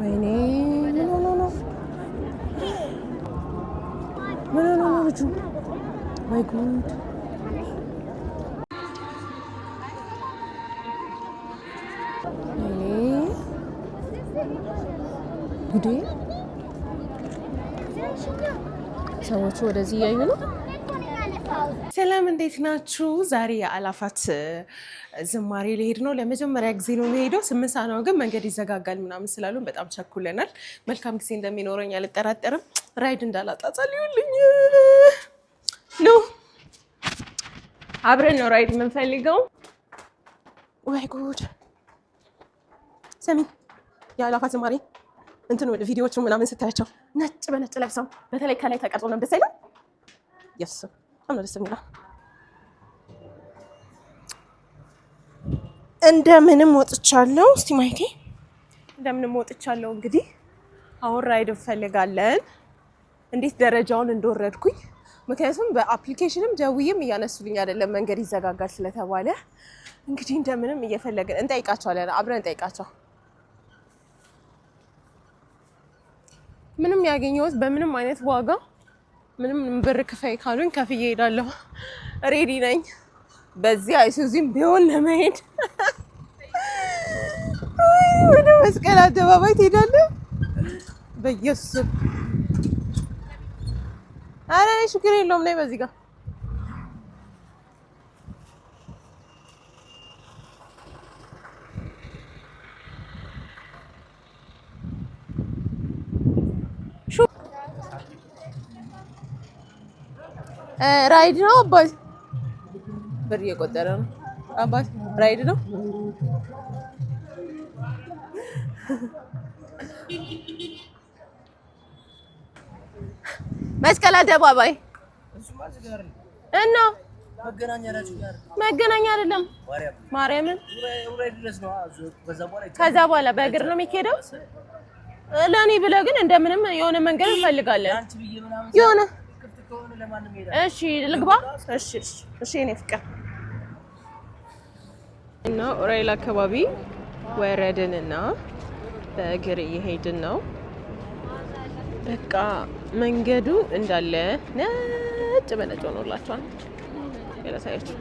ወይኔ ምን ነው ልጁ ወይ ጉድ ጉዴ ሰዎች ወደዚህ እያዩ ነው። ሰላም እንዴት ናችሁ? ዛሬ የአላፋት ዝማሬ ልሄድ ነው። ለመጀመሪያ ጊዜ ነው የምሄደው። 8 ሰዓት ነው ግን መንገድ ይዘጋጋል ምናምን ስላሉን በጣም ቸኩለናል። መልካም ጊዜ እንደሚኖረኝ አልጠራጠርም። ራይድ እንዳላጣ ጸልዩልኝ። ኑ አብረን ነው ራይድ የምንፈልገው። ወይ ጉድ ሰሚ የአላፋት ዝማሬ እንትን ወደ ቪዲዮዎቹ ምናምን ስታያቸው ነጭ በነጭ ለብሰው በተለይ ከላይ ተቀርጾ ነው ደስ አይልም? የስ አሁን ደስ የሚለው እንደምንም ወጥቻለሁ። እስቲ ማይኬ እንደምንም ወጥቻለሁ። እንግዲህ አሁን ራይድ እንፈልጋለን። እንዴት ደረጃውን እንደወረድኩኝ ምክንያቱም በአፕሊኬሽንም ደውዬም እያነሱልኝ አይደለም መንገድ ይዘጋጋል ስለተባለ እንግዲህ እንደምንም እየፈለግን እንጠይቃቸዋለን። አብረን እንጠይቃቸው። ምንም ያገኘሁት በምንም አይነት ዋጋ ምንም ብር ክፈይ ካሉኝ ከፍዬ እሄዳለሁ። ሬዲ ነኝ። በዚህ አይሱዚም ቢሆን ለመሄድ ወደ መስቀል አደባባይ ትሄዳለህ? በኢየሱስ ኧረ ችግር የለውም ነይ በዚህ ጋር ራይድ ነው አባት ብር እየቆጠረ ነው አባት ራይድ ነው መስቀል አደባባይ እና መገናኛ አይደለም ማርያምን ከዛ በኋላ በእግር ነው የሚሄደው ለኔ ብለህ ግን እንደምንም የሆነ መንገድ እንፈልጋለን የሆነ እሺ ልግባ እሺ እኔ ፍቅር እና ኦራይል አካባቢ ወረድንና በእግር እየሄድን ነው። በቃ መንገዱ እንዳለ ነጭ በነጭ ሆኖላችኋል። ያላሳያችሁ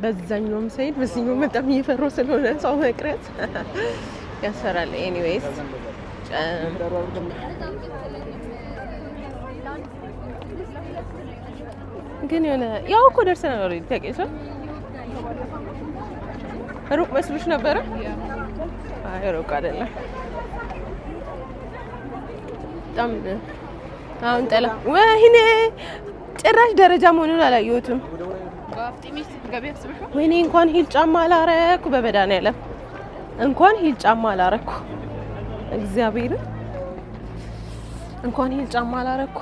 በዛኛውም ሳይድ በዚህኛው በጣም እየፈራሁ ስለሆነ ሰው መቅረት ያስፈራል። ኤኒዌይስ ግን የሆነ ያው እኮ ደርሰናል። ኦልሬዲ ታውቂያለሽ። ሩቅ መስሎሽ ነበረ? አይ ሩቅ አይደለም። በጣም አሁን ጠላ ወይኔ ጭራሽ ደረጃ መሆኑን አላየሁትም። ወይኔ እንኳን ሂል ጫማ አላረኩ። በመድኃኒዓለም እንኳን ሂል ጫማ አላረኩ። እግዚአብሔር እንኳን ሂል ጫማ አላረኩ።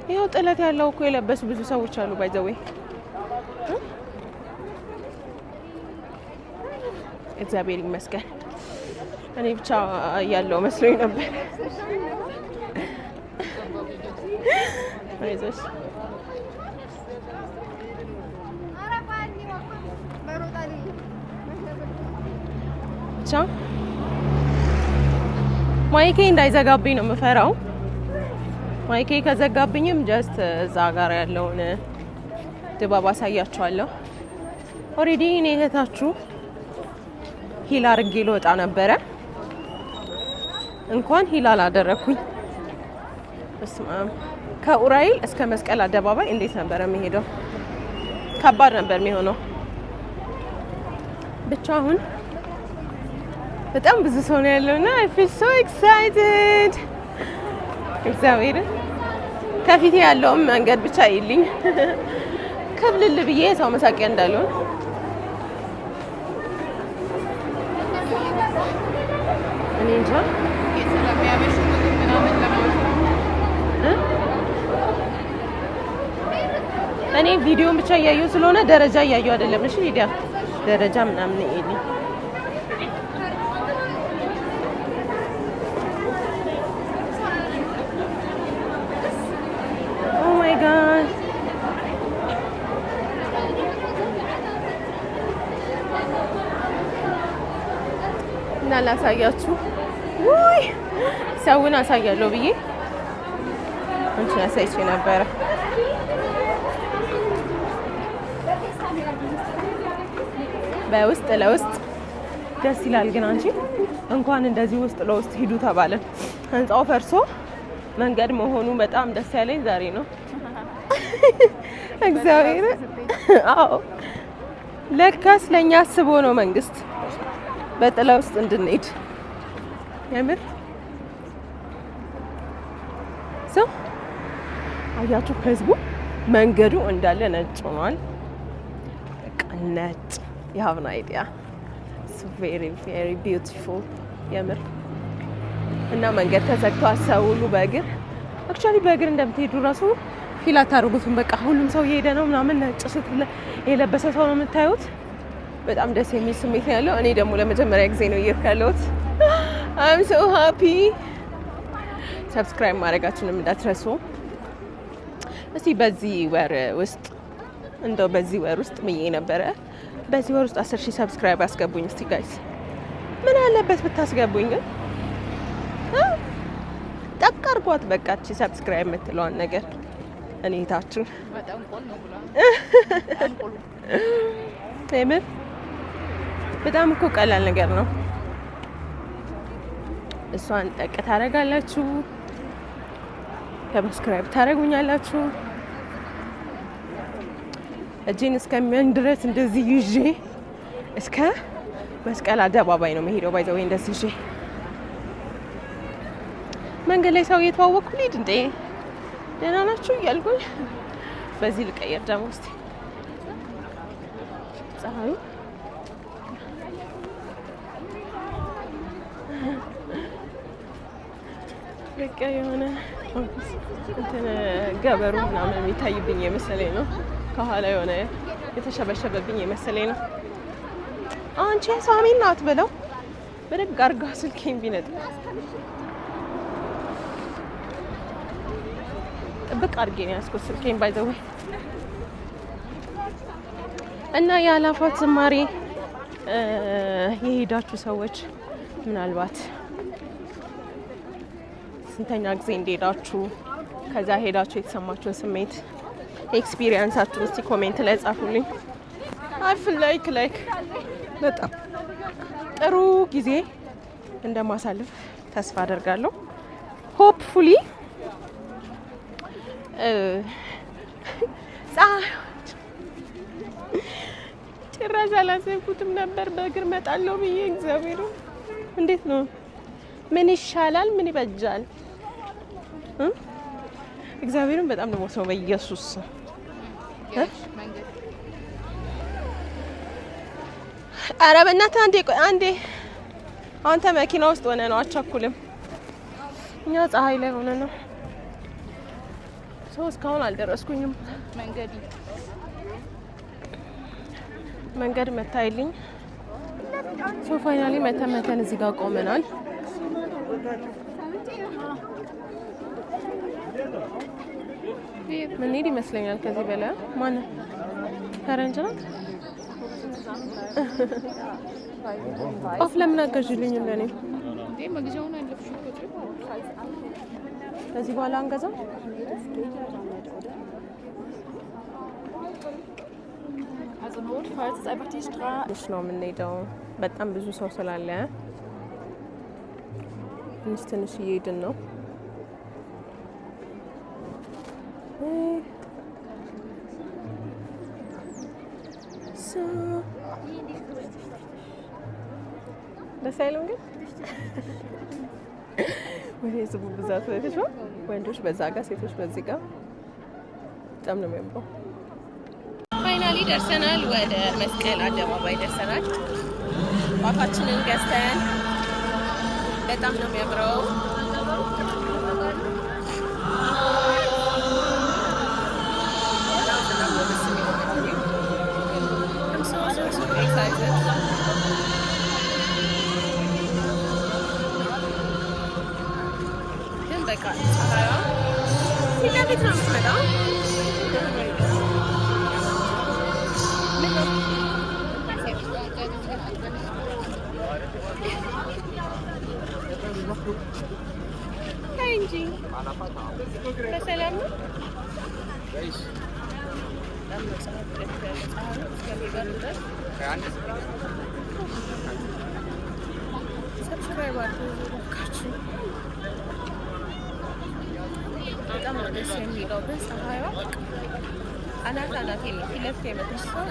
ይኸው ጥለት ያለው እኮ የለበሱ ብዙ ሰዎች አሉ። ባይ ዘ ዌይ እግዚአብሔር ይመስገን። እኔ ብቻ ያለው መስሎኝ ነበር። አይዞሽ ብቻ ማይኬ እንዳይዘጋብኝ ነው የምፈራው። ማይኬ ከዘጋብኝም ጀስት እዛ ጋር ያለውን ድባብ አሳያችኋለሁ። ኦሬዲ እኔ እህታችሁ ሂል አድርጌ ልወጣ ነበረ። እንኳን ሂል አላደረኩኝ። በስመአብ ከኡራኤል እስከ መስቀል አደባባይ እንዴት ነበር የሚሄደው? ከባድ ነበር የሚሆነው። ብቻ አሁን በጣም ብዙ ሰው ነው ያለውና I feel so excited። እግዚአብሔር ከፊቴ ያለውን መንገድ ብቻ ይልኝ ከብልል ብዬ ሰው መሳቂያ እንዳልሆን እኔ እንጃ። እኔ ቪዲዮን ብቻ እያየሁ ስለሆነ ደረጃ እያየሁ አይደለም። እሺ ቪዲዮ ደረጃ ምናምን ይልኝ እና ላሳያችሁ። ውይ ሰውን አሳያለሁ ብዬ እንትን አሳይቼ ነበረ። በውስጥ ለውስጥ ደስ ይላል። ግን አንቺ እንኳን እንደዚህ ውስጥ ለውስጥ ሂዱ ተባለን። ህንጻው ፈርሶ መንገድ መሆኑ በጣም ደስ ያለኝ ዛሬ ነው። እግዚአብሔር አዎ፣ ለካስ ለኛ አስቦ ነው መንግስት በጥላ ውስጥ እንድንሄድ። የምር ሰው አያችሁ፣ ህዝቡ መንገዱ እንዳለ ነጭ ሆኗል። በቃ ነጭ የሀብና አይዲያ ቬሪ ቬሪ ቢዩቲፉል የምር። እና መንገድ ተዘግቶ ሰው ሁሉ በእግር አክቹዋሊ በእግር እንደምትሄዱ ራሱ ፊል አታደርጉትም። በቃ ሁሉም ሰው እየሄደ ነው ምናምን፣ ነጭ ሱት የለበሰ ሰው ነው የምታዩት። በጣም ደስ የሚል ስሜት ነው ያለው። እኔ ደግሞ ለመጀመሪያ ጊዜ ነው እየሄድኩ ያለሁት። አም ሶ ሃፒ። ሰብስክራይብ ማድረጋችሁንም እንዳትረሱ። እስቲ በዚህ ወር ውስጥ እንደው በዚህ ወር ውስጥ ብዬ ነበረ፣ በዚህ ወር ውስጥ 10,000 ሰብስክራይብ አስገቡኝ እስቲ ጋይስ። ምን አለበት ብታስገቡኝ ግን? ጠቅ አድርጓት በቃ እቺ ሰብስክራይብ የምትለዋን ነገር። እኔ ታችሁ የምር በጣም እኮ ቀላል ነገር ነው። እሷን ጠቅ ታደርጋላችሁ፣ ሰብስክራይብ ታደርጉኛላችሁ። እጄን እስከሚያን ድረስ እንደዚህ ይዤ እስከ መስቀል አደባባይ ነው መሄደው። ባይዘው እንደዚህ ይዤ መንገድ ላይ ሰው እየተዋወቅኩ ልሂድ እንዴ ደህና ናችሁ እያልኩኝ በዚህ ልቀየር ደግሞ እስቲ ፀሐዩ በቃ የሆነ እንትን ገበሩ ምናምን የሚታይብኝ የመሰለኝ ነው። ከኋላ የሆነ የተሸበሸበብኝ የመሰለኝ ነው። አንቺ ሳሚን ናት ብለው በደግ አርጋ ስልኬን ቢነጥ ጥብቅ አድርጌ ነው ያዝኩት ስልኬን ባይዘው። እና የአላፋት ዝማሬ የሄዳችሁ ሰዎች ምናልባት ስንተኛ ጊዜ እንደሄዳችሁ ከዛ ሄዳችሁ የተሰማችሁን ስሜት ኤክስፒሪየንሳችሁን እስቲ ኮሜንት ላይ ጻፉልኝ። አፍ ላይክ በጣም ጥሩ ጊዜ እንደማሳልፍ ተስፋ አደርጋለሁ። ሆፕፉሊ ጭራሽ አላሰብኩትም ነበር በእግር መጣለሁ ብዬ። እግዚአብሔር እንዴት ነው? ምን ይሻላል? ምን ይበጃል? እግዚአብሔርን በጣም ነው ሰው በኢየሱስ ኧረ በእናትህ አንዴ አንተ መኪና ውስጥ ሆነ ነው አቻኩልም። እኛ ፀሐይ ላይ ሆነ ነው ሰው እስካሁን አልደረስኩኝም። መንገድ መታይልኝ። ሶ ፋይናሊ መተን እዚህ ጋር ቆመናል። ምን ሄድ ይመስለኛል ከዚህ በላይ ማን ፈረንጅ ናት? ኦፍ ለምን አገዥልኝ እንደኔ መግዣውን አለፍሽ ከዚህ በኋላ አንገዛ ነው የምንሄደው። በጣም ብዙ ሰው ስላለ ትንሽ እየሄድን ነው። ደስ አይልም ግን ወደ ህዝቡ ብዛት ወንዶች በዛ ጋር ሴቶች በዚህ ጋር በጣም ነው የሚያምረው። ፋይናሊ ደርሰናል። ወደ መስቀል አደባባይ ደርሰናል። ጧፋችንን ገዝተን በጣም ነው የሚያምረው። ግን በቃ ፊት ለፊት ነው የምትመጣው። እንጂ በሰላም ነው። ሰብስክራይብ አድርጉ። በጣም ነው ደስ የሚለው ግን ፀሐይዋ አናት አናቴ ነው ፊት ለፊት የመጣች ሰው